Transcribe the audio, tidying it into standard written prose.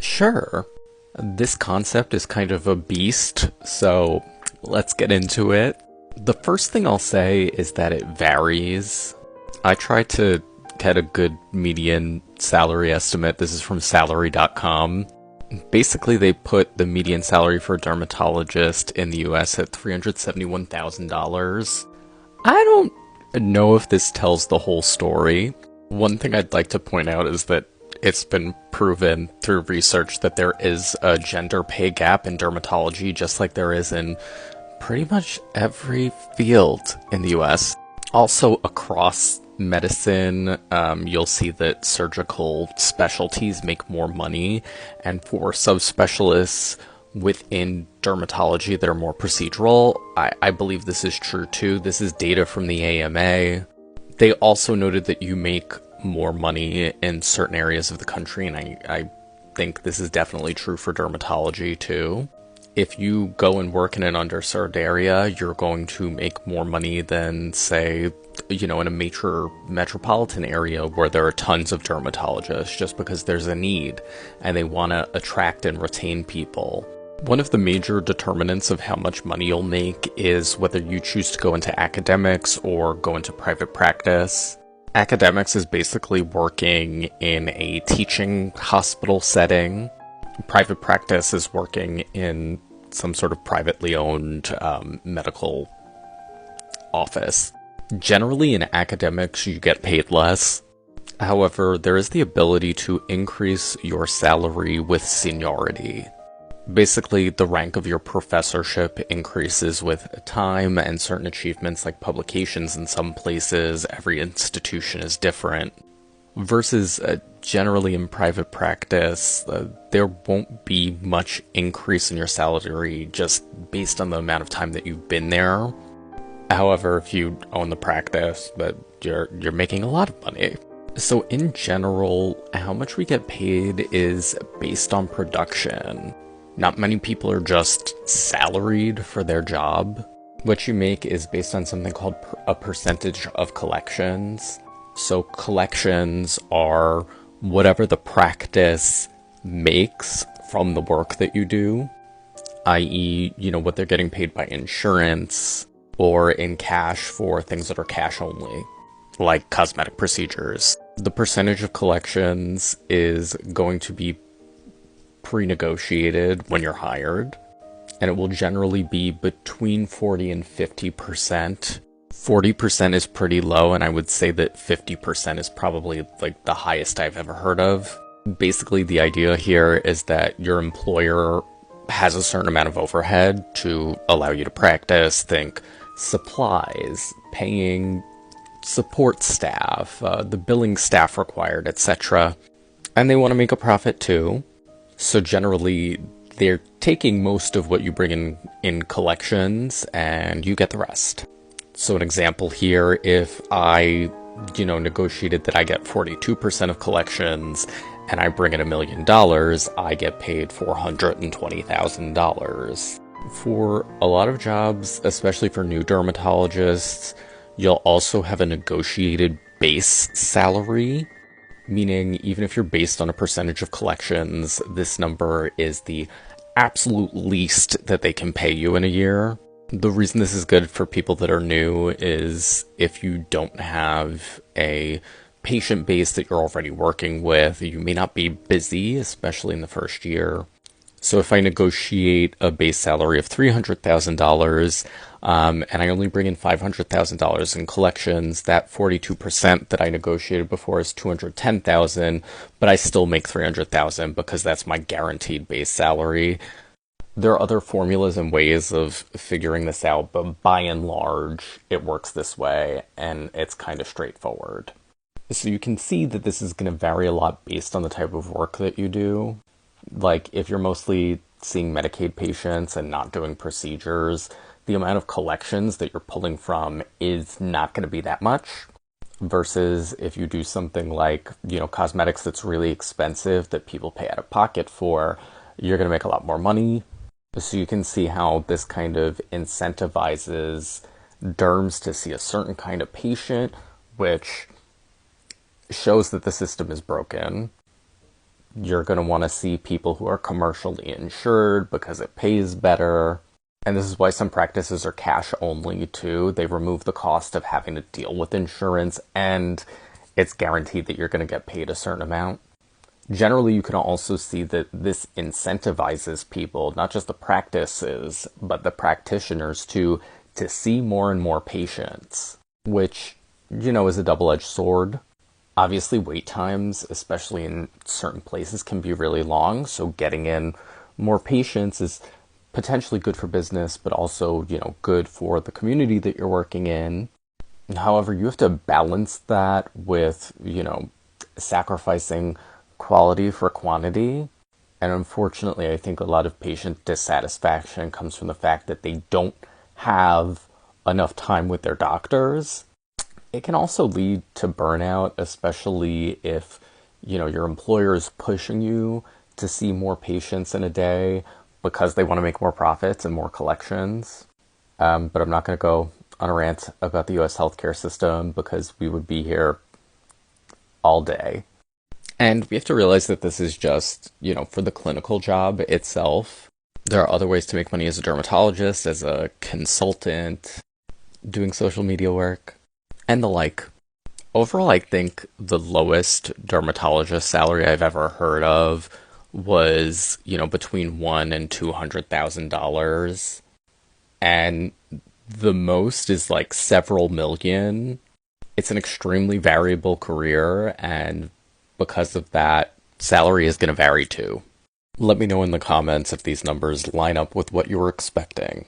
Sure. This concept is kind of a beast, so let's get into it. The first thing I'll say is that it varies. I try to get a good median salary estimate. This is from salary.com. Basically, they put the median salary for a dermatologist in the US at $371,000. I don't know if this tells the whole story. One thing I'd like to point out is that it's been proven through research that there is a gender pay gap in dermatology, just like there is in pretty much every field in the US. Also, across medicine, you'll see that surgical specialties make more money, and for subspecialists within dermatology that are more procedural, I believe this is true too. This is data from the AMA. They also noted that you make more money in certain areas of the country, and I think this is definitely true for dermatology too. If you go and work in an underserved area, you're going to make more money than, say, in a major metropolitan area where there are tons of dermatologists, just because there's a need and they want to attract and retain people. One of the major determinants of how much money you'll make is whether you choose to go into academics or go into private practice. Academics is basically working in a teaching hospital setting. Private practice is working in some sort of privately owned medical office. Generally, in academics, you get paid less. However, there is the ability to increase your salary with seniority. Basically, the rank of your professorship increases with time and certain achievements like publications in some places. Every institution is different. Versus generally in private practice, there won't be much increase in your salary just based on the amount of time that you've been there. However, if you own the practice, but you're making a lot of money. So in general, how much we get paid is based on production. Not many people are just salaried for their job. What you make is based on something called a percentage of collections. So collections are whatever the practice makes from the work that you do, i.e., what they're getting paid by insurance or in cash for things that are cash only, like cosmetic procedures. The percentage of collections is going to be pre-negotiated when you're hired, and it will generally be between 40 and 50%. 40% is pretty low, and I would say that 50% is probably like the highest I've ever heard of. Basically, the idea here is that your employer has a certain amount of overhead to allow you to practice. Think supplies, paying support staff, the billing staff required, etc. And they want to make a profit too. So generally, they're taking most of what you bring in collections, and you get the rest. So an example here, if I, negotiated that I get 42% of collections and I bring in $1 million, I get paid $420,000. For a lot of jobs, especially for new dermatologists, you'll also have a negotiated base salary, meaning even if you're based on a percentage of collections, this number is the absolute least that they can pay you in a year. The reason this is good for people that are new is if you don't have a patient base that you're already working with, you may not be busy, especially in the first year. So if I negotiate a base salary of $300,000, and I only bring in $500,000 in collections, that 42% that I negotiated before is $210,000, but I still make $300,000 because that's my guaranteed base salary. There are other formulas and ways of figuring this out, but by and large, it works this way, and it's kind of straightforward. So you can see that this is going to vary a lot based on the type of work that you do. Like, if you're mostly seeing Medicaid patients and not doing procedures, the amount of collections that you're pulling from is not going to be that much. Versus if you do something like, cosmetics that's really expensive that people pay out of pocket for, you're going to make a lot more money. So you can see how this kind of incentivizes derms to see a certain kind of patient, which shows that the system is broken. You're going to want to see people who are commercially insured because it pays better. And this is why some practices are cash only too. They remove the cost of having to deal with insurance, and it's guaranteed that you're going to get paid a certain amount. Generally, you can also see that this incentivizes people, not just the practices, but the practitioners to see more and more patients, which, is a double-edged sword. Obviously, wait times, especially in certain places, can be really long, so getting in more patients is potentially good for business, but also, good for the community that you're working in. However, you have to balance that with, sacrificing quality for quantity. And unfortunately, I think a lot of patient dissatisfaction comes from the fact that they don't have enough time with their doctors. It can also lead to burnout, especially if, your employer is pushing you to see more patients in a day because they want to make more profits and more collections. But I'm not going to go on a rant about the US healthcare system because we would be here all day. And we have to realize that this is just, for the clinical job itself. There are other ways to make money as a dermatologist, as a consultant, doing social media work, and the like. Overall, I think the lowest dermatologist salary I've ever heard of was, between $1 and $200,000. And the most is like several million. It's an extremely variable career, and because of that, salary is going to vary too. Let me know in the comments if these numbers line up with what you were expecting.